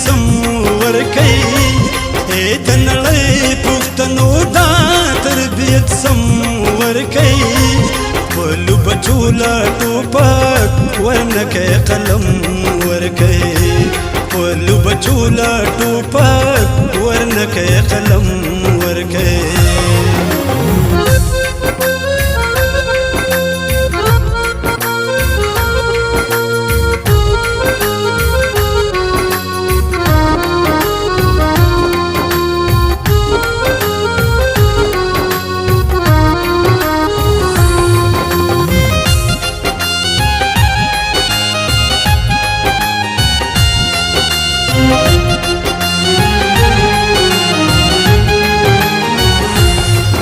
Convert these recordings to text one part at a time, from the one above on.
سم ورکی دنړۍ پښتنو دا تربیت سم ورکی ولو بچولا ټوپک ورنکه قلم ورکی ولو بچولا ټوپک ورنکه قلم ورکی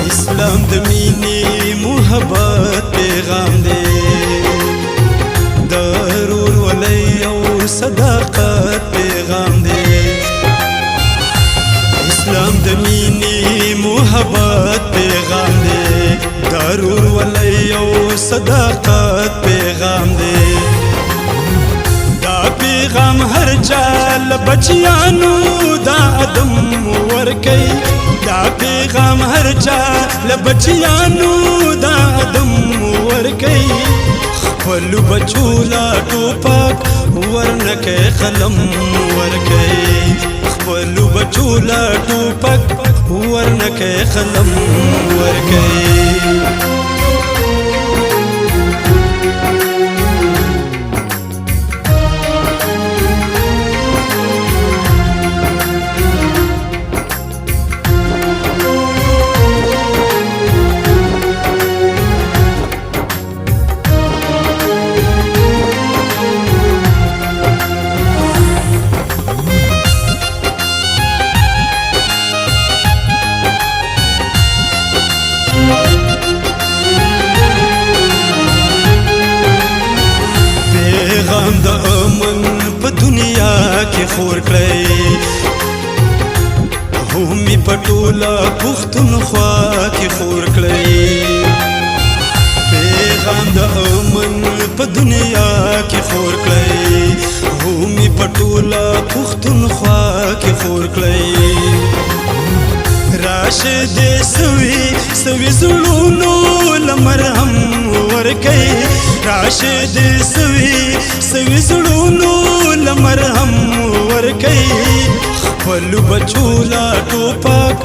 اسلام د مینې محبت پیغام دی ضرور ولی او صداقت پیغام دی اسلام د مینې محبت پیغام دی ضرور ولی او صداقت پیغام دی دا پیغام هر چال بچیانو دا ادم ورکی دا پیغام هر چال بچیانو دا ادم ورکی خپلو بچولا ټوپک ورنکه قلم ورکی خپلو بچولا ټوپک ورنکه قلم ورکی پیغام د امن په دنیا کې خور کړی همي پټولا پښتونخوا کې خور کړی پیغام د امن په دنیا کې خور کړی همي پټولا پښتونخوا کې خور کړی راشد سوي سوي زړونو لمرهم ورکی راشد سوي سوي زړونو لمرهم ورکی خپلو بچولا ټوپک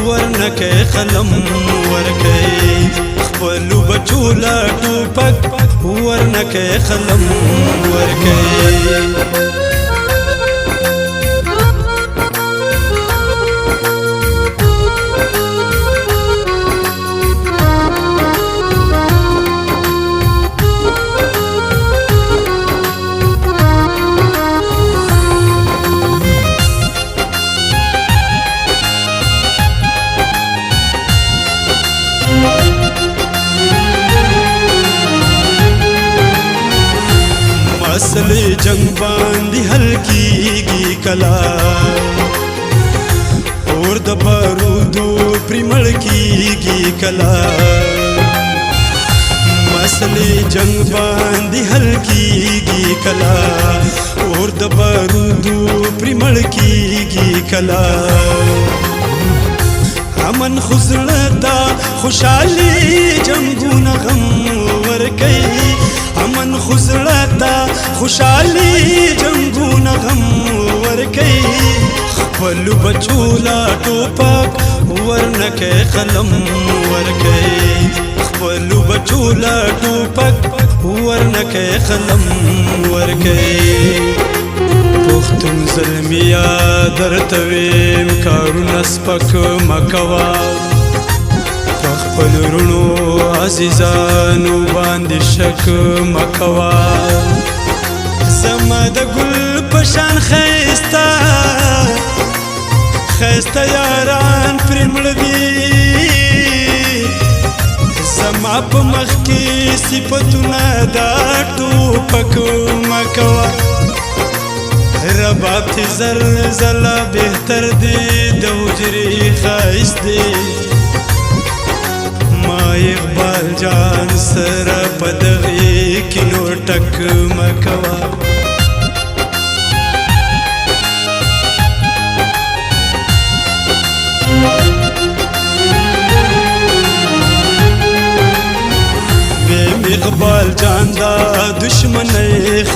ورنکه قلم ورکی خپلو بچولا ټوپک ورنکه قلم ورکی اصل جنگ باندې حل کیږي کلا اور د بارودو پرمړ کیږي کلا اصل جنگ باندې حل کیږي کلا اور د بارودو پرمړ کیږي کلا امن خزړه خوشالي جنگونه غم ورکی امن خزړه خوشالي جنگونه غم ورکی خپلو بچولا ټوپک ورنکه قلم ورکی خپلو بچولا ټوپک ورنکه قلم ورکی پښتون زلمیا درته ویم کارونه سپک مکوا خپل رونو عزیزانو باندې شک مکوا زما د ګل پشان خيستا خيستا یاران پرمړ دي زما په مخ کې صفاتونه دا ټوپک مکوا رباب تی زلزلہ بہتر دی دو جری خائص دی ما اقبال جان سر پدغی کنو ٹک مکوا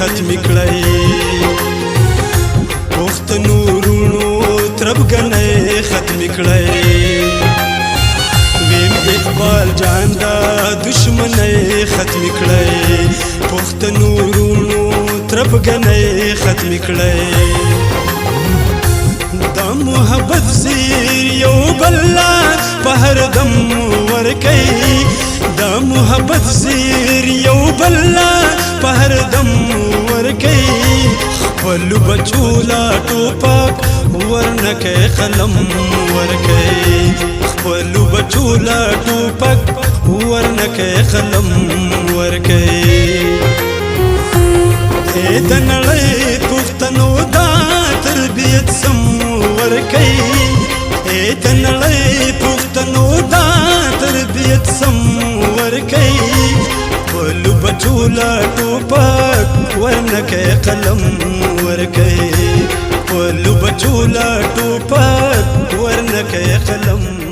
ختم کړی پښتنو ورونو تربګنې ختم کړی ویم اقبال جان دا دشمنې ختم کړی پښتنو ورونو تربګنې ختم کړی دا محبت زیر یو بلا په هر دم ورکوي دا محبت زیر یو بلا په هر دم ورکوي خپل بچو لا ټوپک ورنکه قلم ورکوي خپل بچو لا ټوپک ورنکه قلم ورکوي د نړۍ پښتنو دا تربیت سم ورکوي د نړۍ پښتنو دا تربیت سم ورکوي خپل بچو لا ټوپک ورنکه قلم ورکوي خپل بچو لا ټوپک ورنکه قلم